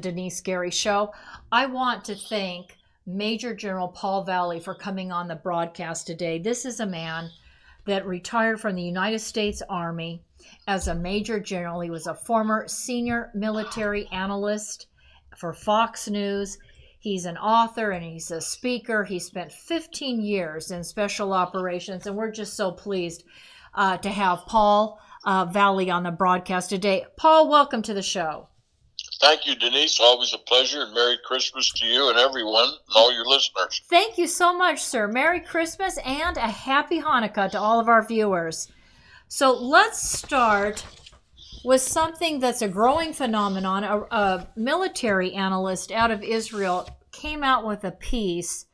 Denice Show. I want to thank Major General Paul Vallely for coming on the broadcast today. This is a man that retired from the United States Army as a Major General. He was a former senior military analyst for Fox News. He's an author and he's a speaker. He spent 15 years in special operations, and we're just so pleased to have Paul Vallely on the broadcast today. Paul, welcome to the show. Thank you, Denice. Always a pleasure, and Merry Christmas to you and everyone and all your listeners. Thank you so much, sir. Merry Christmas and a Happy Hanukkah to all of our viewers. So let's start with something that's a growing phenomenon. A military analyst out of Israel came out with a piece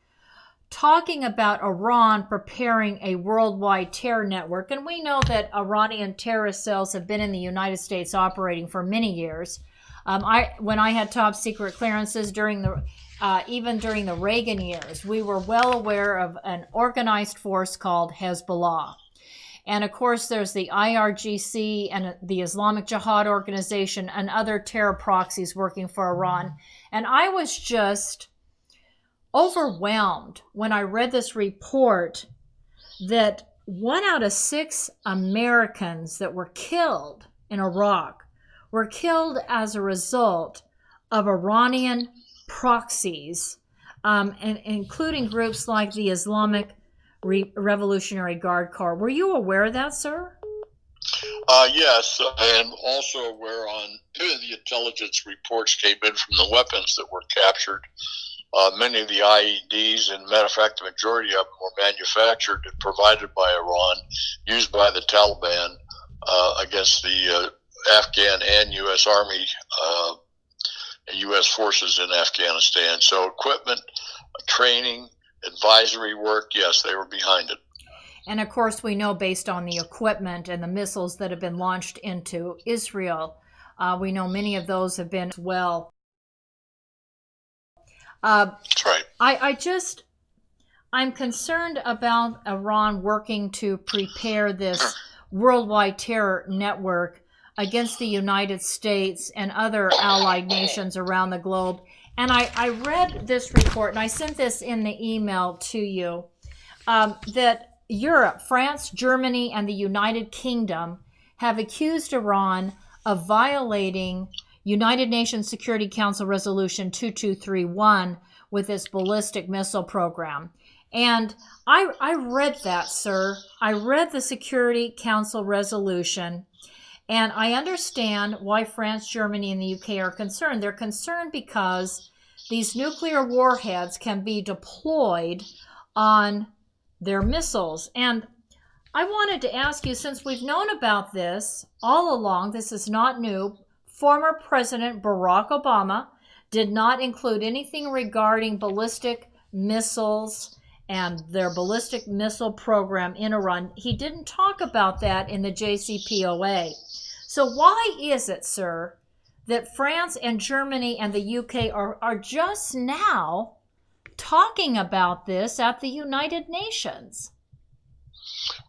talking about Iran preparing a worldwide terror network. And we know that Iranian terrorist cells have been in the United States operating for many years. When I had top secret clearances even during the Reagan years, we were well aware of an organized force called Hezbollah. And of course, there's the IRGC and the Islamic Jihad organization and other terror proxies working for Iran. And I was just overwhelmed when I read this report that 1 out of 6 Americans that were killed in Iraq were killed as a result of Iranian proxies, and including groups like the Islamic Revolutionary Guard Corps. Were you aware of that, sir? Yes, and also aware on the intelligence reports came in from the weapons that were captured. Many of the IEDs, and matter of fact, the majority of them were manufactured and provided by Iran, used by the Taliban against the Afghan and U.S. Army, U.S. forces in Afghanistan. So equipment, training, advisory work, yes, they were behind it. And of course, we know based on the equipment and the missiles that have been launched into Israel, we know many of those have been as well. That's right. I'm concerned about Iran working to prepare this worldwide terror network against the United States and other allied nations around the globe. And I read this report, and I sent this in the email to you, that Europe, France, Germany, and the United Kingdom have accused Iran of violating United Nations Security Council Resolution 2231 with its ballistic missile program. And I read that, sir. I read the Security Council resolution, and I understand why France, Germany, and the UK are concerned. They're concerned because these nuclear warheads can be deployed on their missiles. And I wanted to ask you, since we've known about this all along, this is not new. Former President Barack Obama did not include anything regarding ballistic missiles and their ballistic missile program in Iran. He didn't talk about that in the JCPOA. So why is it, sir, that France and Germany and the UK are just now talking about this at the United Nations?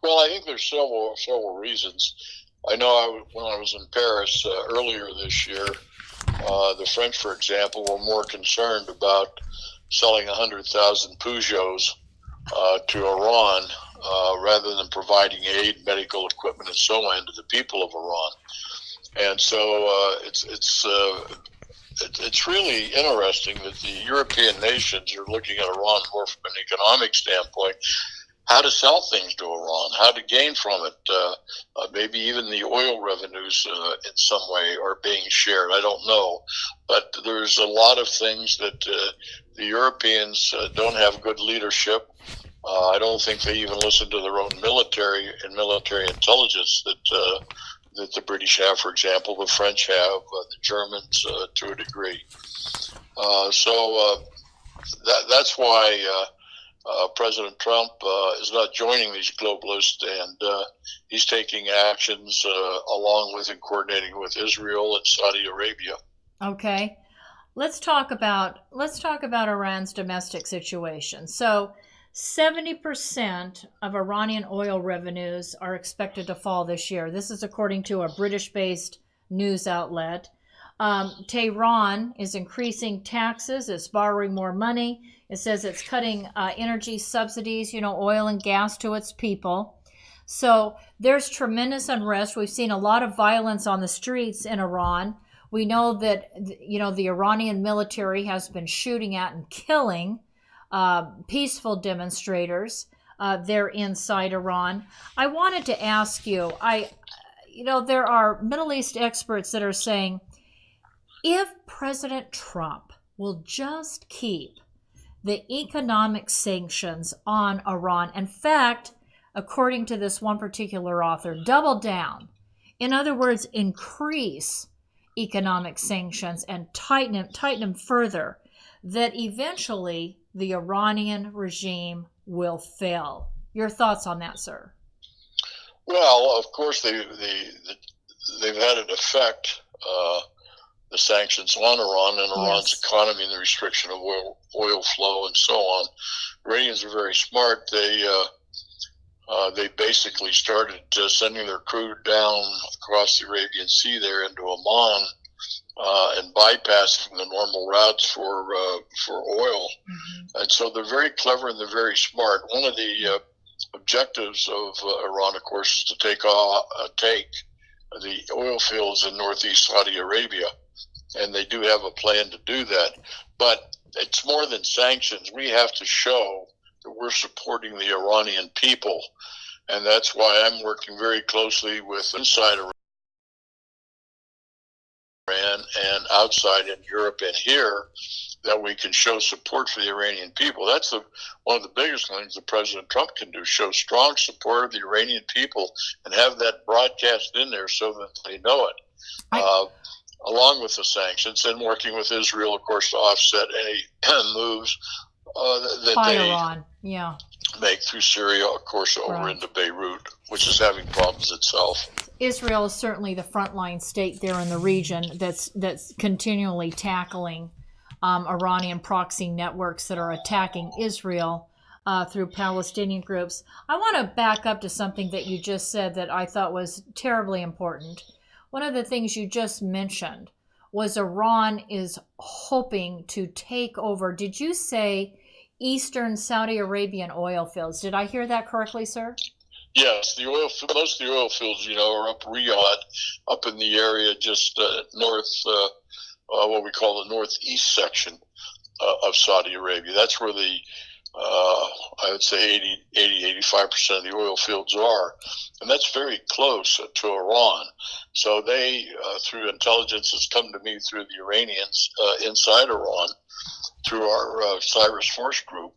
Well, I think there's several reasons. I know when I was in Paris earlier this year, the French, for example, were more concerned about selling 100,000 Peugeots to Iran rather than providing aid, medical equipment, and so on to the people of Iran. And so it's really interesting that the European nations are looking at Iran more from an economic standpoint. How to sell things to Iran, how to gain from it. Maybe even the oil revenues in some way are being shared. I don't know. But there's a lot of things that the Europeans don't have good leadership. I don't think they even listen to their own military and military intelligence that the British have, for example, the French have, the Germans to a degree. So that's why President Trump is not joining these globalists, and he's taking actions along with and coordinating with Israel and Saudi Arabia. Okay, let's talk about Iran's domestic situation. So 70% of Iranian oil revenues are expected to fall this year. This is according to a British-based news outlet. Tehran is increasing taxes. It's borrowing more money. It says it's cutting energy subsidies, oil and gas to its people. So there's tremendous unrest. We've seen a lot of violence on the streets in Iran. We know that, the Iranian military has been shooting at and killing peaceful demonstrators there inside Iran. I wanted to ask you, there are Middle East experts that are saying, if President Trump will just keep the economic sanctions on Iran, in fact, according to this one particular author, double down. In other words, increase economic sanctions and tighten them further, that eventually the Iranian regime will fail. Your thoughts on that, sir? Well, of course, they've had an effect, the sanctions on Iran and Iran's economy and the restriction of oil flow and so on. Iranians are very smart. They basically started sending their crude down across the Arabian Sea there into Oman and bypassing the normal routes for oil. Mm-hmm. And so they're very clever and they're very smart. One of the objectives of Iran, of course, is to take the oil fields in northeast Saudi Arabia, and they do have a plan to do that. But it's more than sanctions. We have to show that we're supporting the Iranian people, and that's why I'm working very closely with inside Iran and outside in Europe and here, that we can show support for the Iranian people. That's one of the biggest things that President Trump can do, show strong support of the Iranian people and have that broadcast in there so that they know it. Along with the sanctions, and working with Israel, of course, to offset any moves that Iran. Make through Syria, of course, over into Beirut, which is having problems itself. Israel is certainly the frontline state there in the region that's continually tackling Iranian proxy networks that are attacking Israel through Palestinian groups. I want to back up to something that you just said that I thought was terribly important. One of the things you just mentioned was Iran is hoping to take over, did you say, eastern Saudi Arabian oil fields? Did I hear that correctly, sir? Yes, most of the oil fields, are up Riyadh, up in the area just north, what we call the northeast section of Saudi Arabia. That's where I would say 85% of the oil fields are. And that's very close to Iran. So they, through intelligence that's come to me through the Iranians inside Iran, through our Cyrus Force group,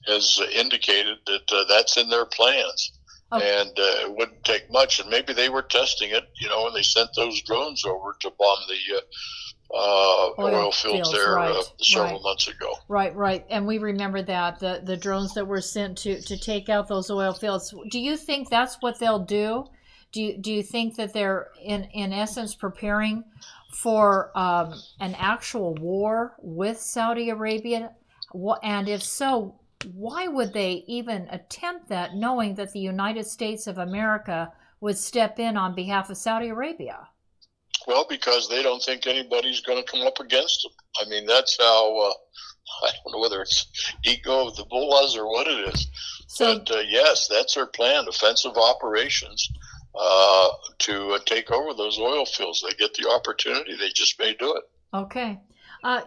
has indicated that that's in their plans. Okay. And it wouldn't take much. And maybe they were testing it, and they sent those drones over to bomb the oil fields there several months ago. Right. And we remember that, the drones that were sent to take out those oil fields. Do you think that's what they'll do? Do you think that they're, in essence, preparing for an actual war with Saudi Arabia? And if so, why would they even attempt that, knowing that the United States of America would step in on behalf of Saudi Arabia? Well, because they don't think anybody's going to come up against them. I mean, that's how, I don't know whether it's ego of the mullahs or what it is. So, but yes, that's their plan, offensive operations to take over those oil fields. They get the opportunity. They just may do it. Okay.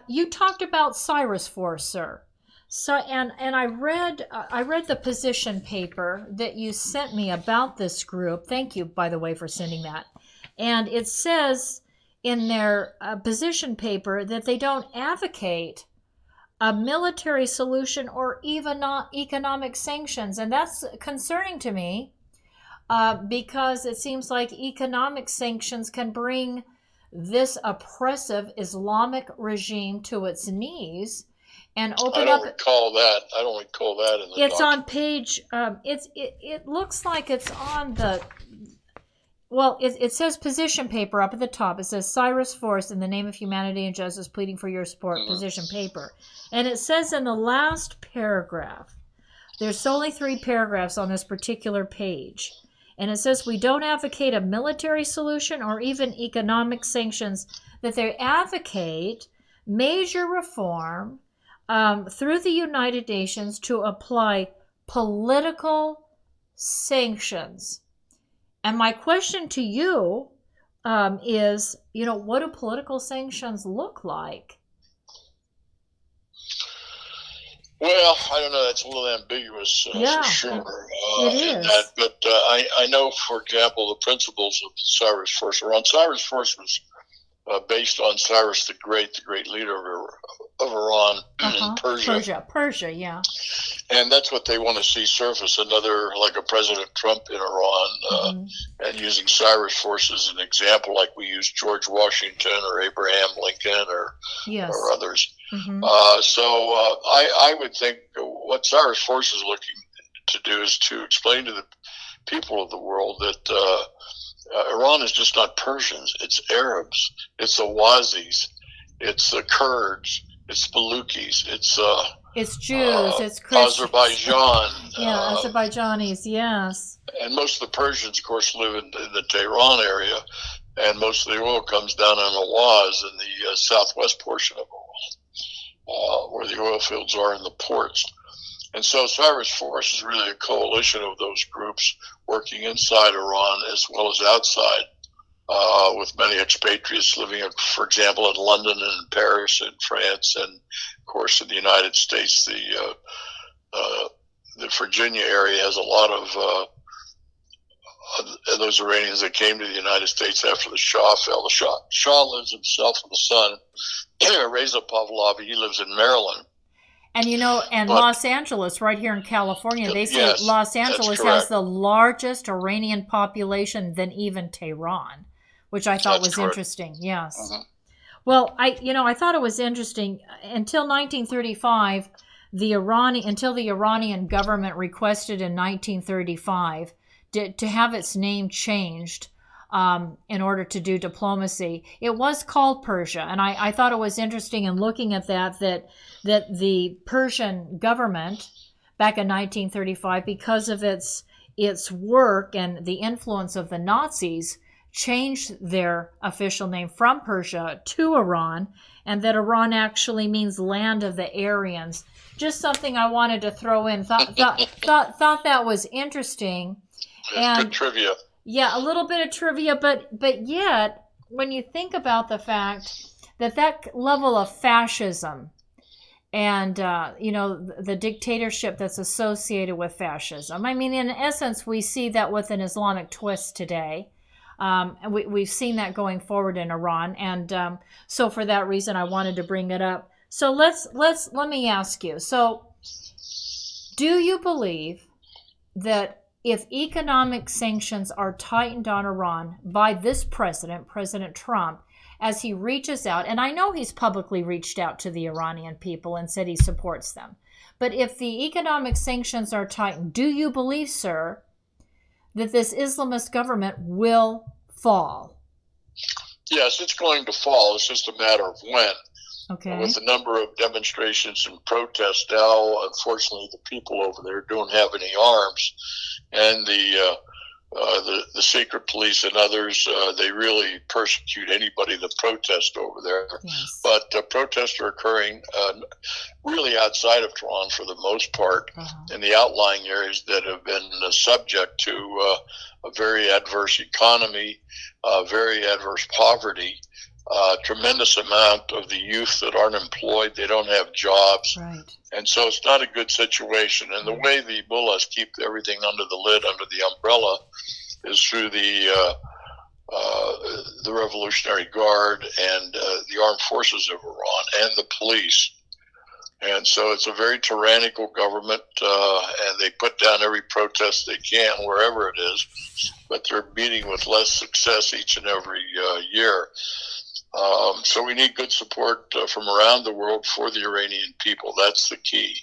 You talked about Cyrus Force, sir. So, and I read the position paper that you sent me about this group. Thank you, by the way, for sending that. And it says in their position paper that they don't advocate a military solution or even not economic sanctions. And that's concerning to me because it seems like economic sanctions can bring this oppressive Islamic regime to its knees and open up. I don't recall that in the It's document. On page. It looks like it's on the. Well, it says position paper up at the top. It says Cyrus Force in the name of humanity and justice pleading for your support, position paper. And it says in the last paragraph, there's only 3 paragraphs on this particular page. And it says we don't advocate a military solution or even economic sanctions, that they advocate major reform through the United Nations to apply political sanctions. And my question to you is, what do political sanctions look like? Well, I don't know. That's a little ambiguous for sure. It is. But I know, for example, the principles of the Cyrus Force. Cyrus Force was based on Cyrus the Great leader of Iran in Persia. Persia, yeah. And that's what they want to see surface, another, like a President Trump in Iran, and using Cyrus Force as an example, like we use George Washington or Abraham Lincoln or others. I would think what Cyrus Force is looking to do is to explain to the people of the world that Iran is just not Persians. It's Arabs. It's the Wazis. It's the Kurds. It's Baluchis. It's Jews. It's Christians. Azerbaijan. Azerbaijanis, yes. And most of the Persians, of course, live in the Tehran area, and most of the oil comes down in Awaz in the southwest portion of Iran, where the oil fields are in the ports. And so Cyrus Force is really a coalition of those groups working inside Iran as well as outside, with many expatriates living, for example, in London and Paris and France, and of course in the United States. The Virginia area has a lot of those Iranians that came to the United States after the Shah fell. The Shah lives himself with the son, Reza Pahlavi. He lives in Maryland. And Los Angeles, right here in California, they say Los Angeles has the largest Iranian population than even Tehran, which I thought was interesting. Yes. Well, I thought it was interesting until 1935. Until the Iranian government requested in 1935 to have its name changed in order to do diplomacy. It was called Persia, and I thought it was interesting in looking at that the Persian government back in 1935, because of its work and the influence of the Nazis, changed their official name from Persia to Iran, and that Iran actually means land of the Aryans. Just something I wanted to throw in. Thought that was interesting. And good trivia. Yeah, a little bit of trivia, but yet, when you think about the fact that level of fascism and, the dictatorship that's associated with fascism, I mean, in essence, we see that with an Islamic twist today. And we've seen that going forward in Iran. And so for that reason, I wanted to bring it up. So let me ask you. So do you believe that if economic sanctions are tightened on Iran by this president, President Trump, as he reaches out, and I know he's publicly reached out to the Iranian people and said he supports them, but if the economic sanctions are tightened, do you believe, sir, that this Islamist government will fall? Yes, it's going to fall. It's just a matter of when. Okay. With the number of demonstrations and protests now, unfortunately, the people over there don't have any arms, and the secret police and others, they really persecute anybody that protests over there. Yes. But protests are occurring really outside of Tehran for the most part, in the outlying areas that have been subject to a very adverse economy, very adverse poverty. Tremendous amount of the youth that aren't employed, they don't have jobs. Right. And so it's not a good situation. And the way the mullahs keep everything under the lid, under the umbrella, is through the Revolutionary Guard and the armed forces of Iran and the police. And so it's a very tyrannical government, and they put down every protest they can wherever it is, but they're meeting with less success each and every year. So we need good support from around the world for the Iranian people. That's the key.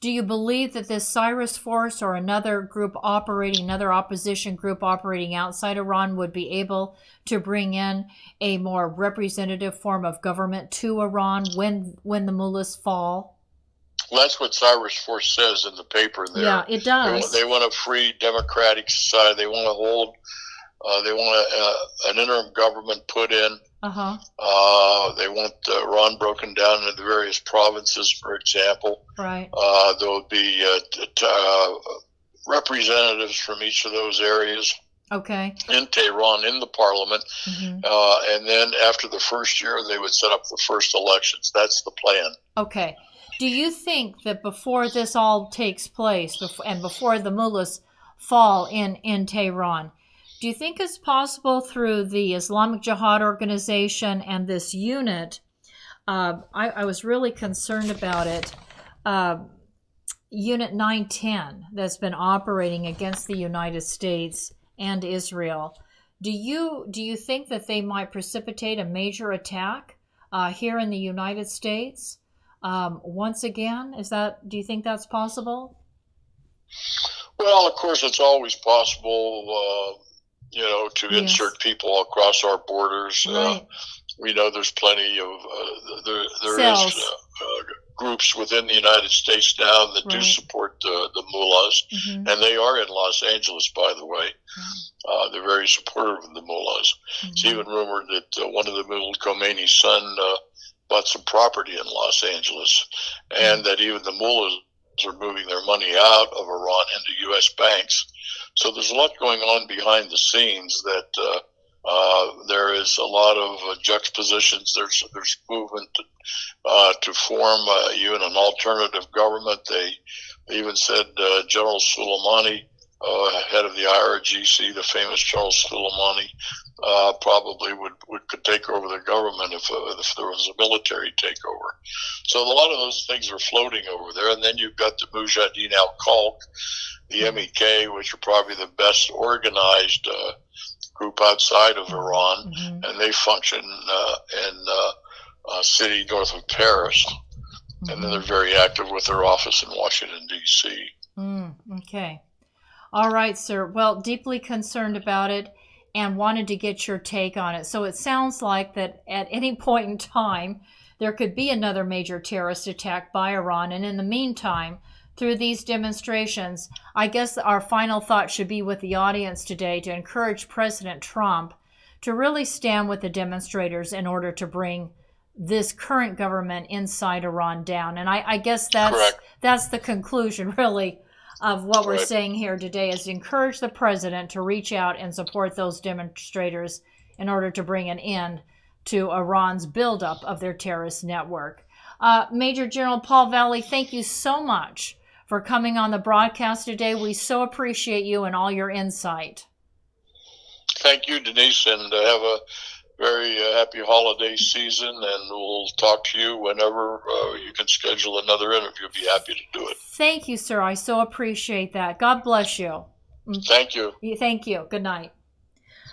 Do you believe that this Cyrus Force or another opposition group operating outside Iran would be able to bring in a more representative form of government to Iran when the mullahs fall? That's what Cyrus Force says in the paper there. Yeah, it does. They want a free democratic society. They want to hold. They want an interim government put in. They want Iran broken down into the various provinces, for example. Right. There will be representatives from each of those areas. Okay. In Tehran, in the parliament. And then after the first year, they would set up the first elections. That's the plan. Okay. Do you think that before this all takes place, and before the mullahs fall in Tehran, do you think it's possible through the Islamic Jihad organization and this unit, I was really concerned about it, Unit 910 that's been operating against the United States and Israel. Do you think that they might precipitate a major attack here in the United States once again? Do you think that's possible? Well, of course, it's always possible, to insert people across our borders. Right. We know there's plenty of there is groups within the United States now that do support the mullahs, and they are in Los Angeles, by the way. They're very supportive of the mullahs. It's even rumored that one of the Mullah Khomeini's son bought some property in Los Angeles, and that even the mullahs are moving their money out of Iran into U.S. banks. So there's a lot going on behind the scenes that there is a lot of juxtapositions. There's movement to form even an alternative government. They even said General Soleimani, head of the IRGC, the famous Charles Soleimani, probably could take over the government if there was a military takeover. So a lot of those things are floating over there. And then you've got the Mujahideen al-Khalq, the MEK, which are probably the best organized group outside of Iran, and they function in a city north of Paris, and then they're very active with their office in Washington, D.C. Okay. All right, sir. Well, deeply concerned about it and wanted to get your take on it. So it sounds like that at any point in time, there could be another major terrorist attack by Iran, and in the meantime, through these demonstrations, I guess our final thought should be with the audience today to encourage President Trump to really stand with the demonstrators in order to bring this current government inside Iran down. And I guess that's the conclusion, really, of what we're saying here today, is to encourage the president to reach out and support those demonstrators in order to bring an end to Iran's buildup of their terrorist network. Major General Paul Vallely, thank you so much for coming on the broadcast today. We so appreciate you and all your insight. Thank you, Denice, and have a very happy holiday season, and we'll talk to you whenever you can schedule another interview. Be happy to do it. Thank you, sir. I so appreciate that. God bless you. Thank you. Thank you. Good night.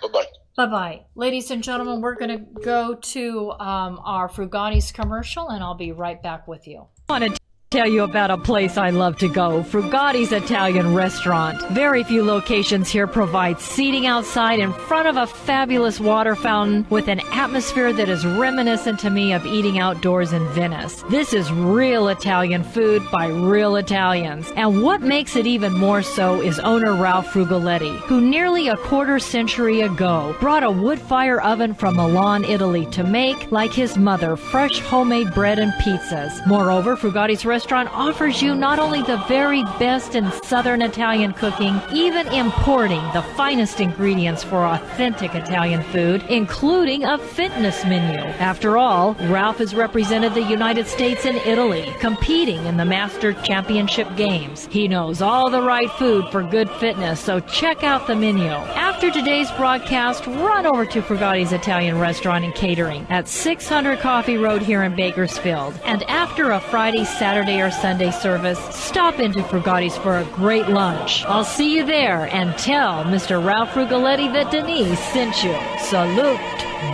Bye-bye. Bye-bye. Ladies and gentlemen, we're going to go to our Frugati's commercial, and I'll be right back with you. I want to tell you about a place I love to go, Frugati's Italian Restaurant. Very few locations here provide seating outside in front of a fabulous water fountain with an atmosphere that is reminiscent to me of eating outdoors in Venice. This is real Italian food by real Italians. And what makes it even more so is owner Ralph Frugoletti, who nearly a quarter century ago brought a wood fire oven from Milan, Italy to make, like his mother, fresh homemade bread and pizzas. Moreover, Frugati's Restaurant offers you not only the very best in Southern Italian cooking, even importing the finest ingredients for authentic Italian food, including a fitness menu. After all, Ralph has represented the United States and Italy, competing in the Master Championship Games. He knows all the right food for good fitness, so check out the menu. After today's broadcast, run over to Frugati's Italian Restaurant and Catering at 600 Coffee Road here in Bakersfield. And after a Friday, Saturday, or Sunday service, stop into Frugati's for a great lunch. I'll see you there, and tell Mr. Ralph Frugoletti that Denice sent you. Salute.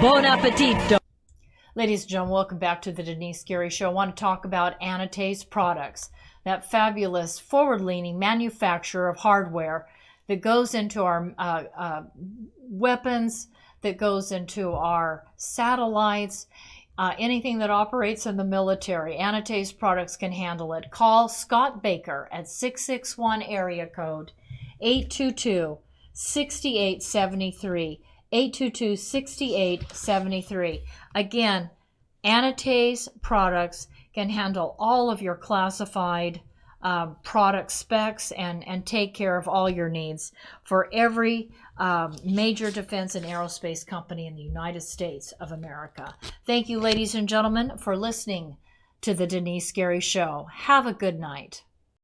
Bon appetito. Ladies and gentlemen, welcome back to the Denice Gary Show. I want to talk about Anatase Products, that fabulous forward-leaning manufacturer of hardware that goes into our weapons, that goes into our satellites. anything that operates in the military. Anatase products can handle it. Call Scott Baker at 661 area code 822-6873. 822-6873. Again, Anatase products can handle all of your classified product specs and take care of all your needs for every major defense and aerospace company in the United States of America. Thank you, ladies and gentlemen, for listening to the Denice Scary Show. Have a good night.